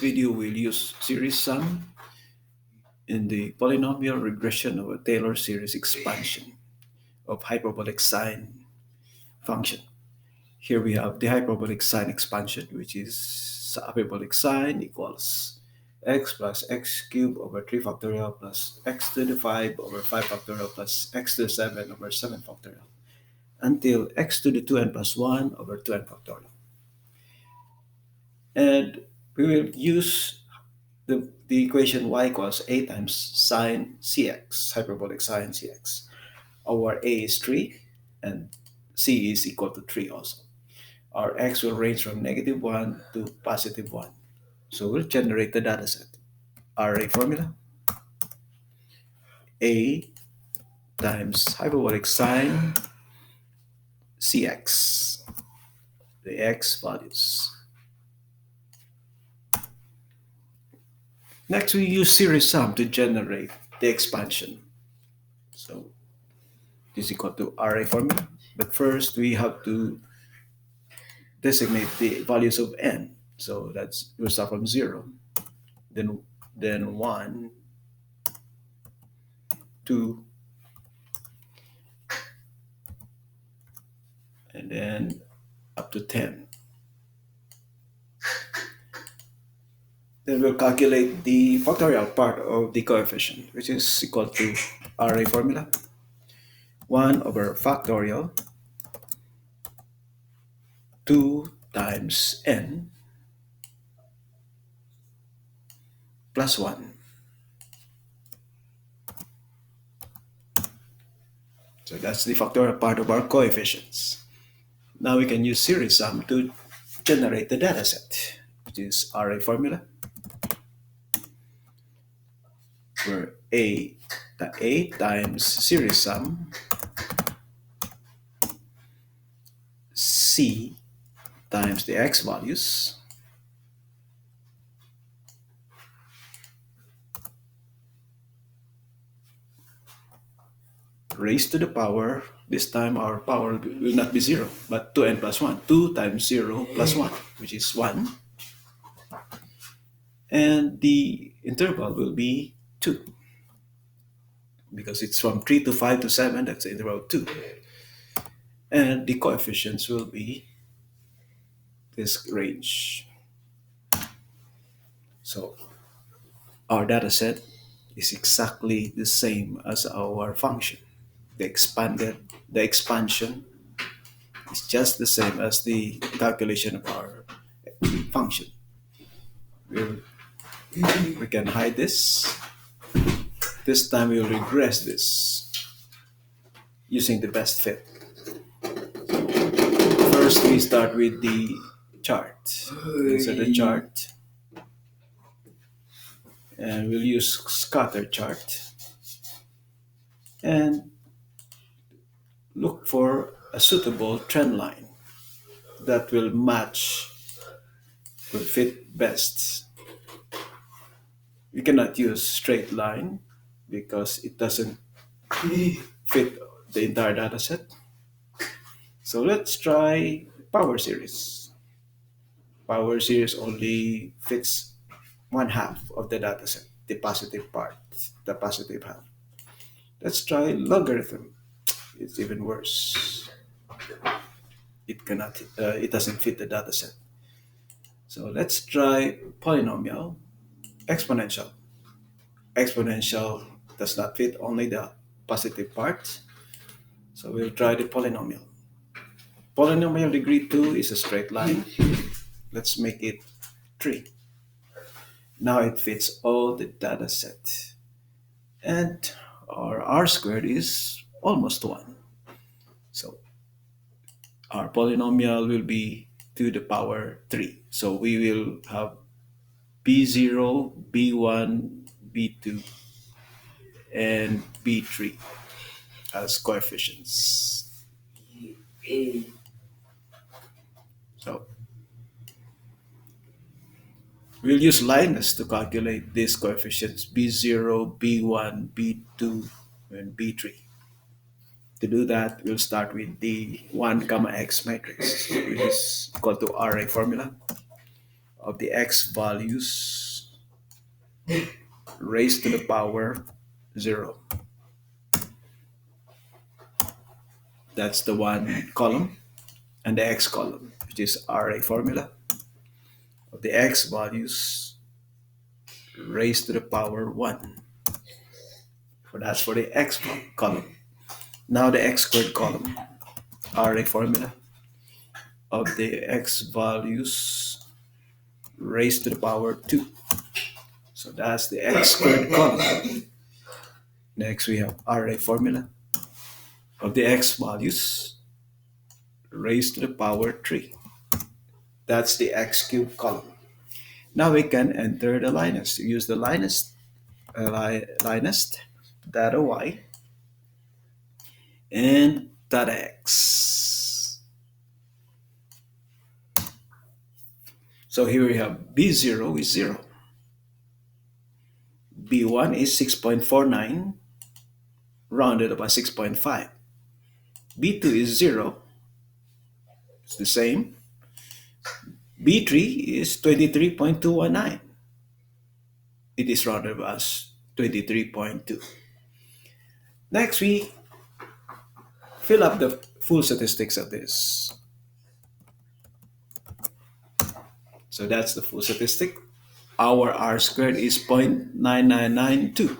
video, we'll use series sum in the polynomial regression of a Taylor series expansion of hyperbolic sine function. Here we have the hyperbolic sine expansion, which is hyperbolic sine equals x plus x cubed over 3 factorial plus x to the 5 over 5 factorial plus x to the 7 over 7 factorial until x to the 2n plus 1 over 2n factorial. And we will use the equation y equals a times sine cx, hyperbolic sine cx. Our a is 3 and c is equal to 3 also. Our x will range from -1 to +1. So we'll generate the data set. Array formula: a times hyperbolic sine cx, the x values. Next, we use series sum to generate the expansion. So this is equal to array formula. But first, we have to designate the values of n. So we'll start from 0, then 1, 2, and then up to 10. Then we'll calculate the factorial part of the coefficient, which is equal to array formula: 1 over factorial 2 times n plus 1. So that's the factorial part of our coefficients. Now we can use series sum to generate the data set, which is array formula, where a times series sum c times the x values raised to the power. This time our power will not be 0, but 2n plus 1. 2 times 0 plus 1, which is 1. And the interval will be 2. Because it's from 3 to 5 to 7, that's the interval 2. And the coefficients will be this range. So our data set is exactly the same as our function. The expansion is just the same as the calculation of our function. We can hide this. This time we will regress this using the best fit. First, we start with the chart. Insert the chart. And we'll use scatter chart. And look for a suitable trend line that will fit best. We cannot use straight line because it doesn't fit the entire data set. So let's try power series. Power series only fits 1/2 of the data set, the positive part, the positive half. Let's try logarithm. It's even worse. It doesn't fit the data set. So let's try polynomial, exponential. Exponential does not fit only the positive part. So we'll try the polynomial. Polynomial degree 2 is a straight line. Let's make it 3. Now it fits all the data set. And our r squared is almost 1. So our polynomial will be to the power 3. So we will have b0, b1, b2, and b3 as coefficients. So we'll use Linus to calculate these coefficients: b0, b1, b2, and b3. To do that, we'll start with the 1, x matrix, which is equal to array formula. of the x values raised to the power 0. That's the one column, and the x column, which is array formula of the x values raised to the power 1. So that's for the x column. Now the x squared column, array formula of the x values raised to the power 2. So that's the x squared column. Next we have array formula of the x values raised to the power 3. That's the x cubed column. Now we can enter the Linest. Use the Linest data y and data x. So here we have b0 is 0. b1 is 6.49 rounded up by 6.5. b2 is 0. It's the same. b3 is 23.219. It is rounded up as 23.2. Next, we fill up the full statistics of this. So that's the full statistic. Our r squared is 0.9992,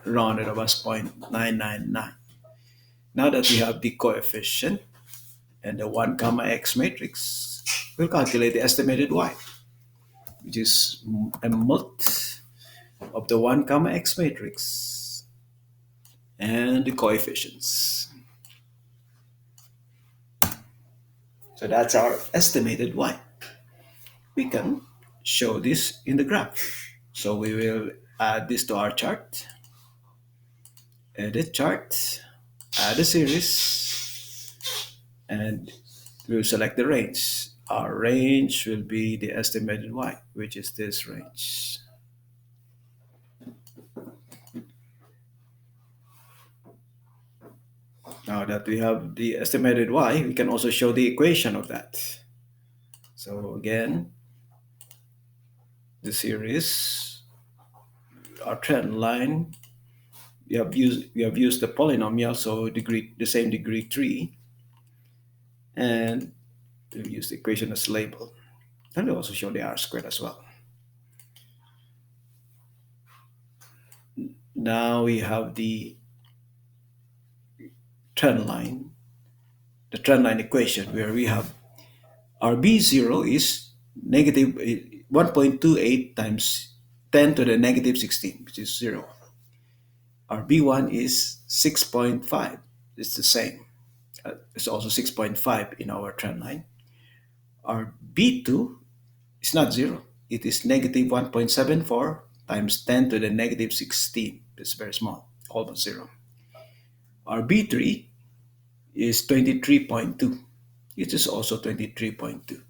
rounded up as 0.999. Now that we have the coefficient and the 1 comma x matrix, we'll calculate the estimated y, which is a multi of the 1 comma x matrix and the coefficients. So that's our estimated y. We can show this in the graph. So we will add this to our chart, edit chart, add a series, and we'll select the range. Our range will be the estimated y, which is this range. Now that we have the estimated y, we can also show the equation of that. So again, the series, our trend line, we have used the polynomial, so the same degree 3, and we've used the equation as label. And we also show the r squared as well. Now we have the trend line equation, where we have our b0 is negative 1.28 times 10 to the negative 16, which is 0. Our b1 is 6.5. It's the same. It's also 6.5 in our trend line. Our b2 is not 0. It is negative 1.74 times 10 to the negative 16. It's very small, almost 0. Our b3 is 23.2. It is also 23.2.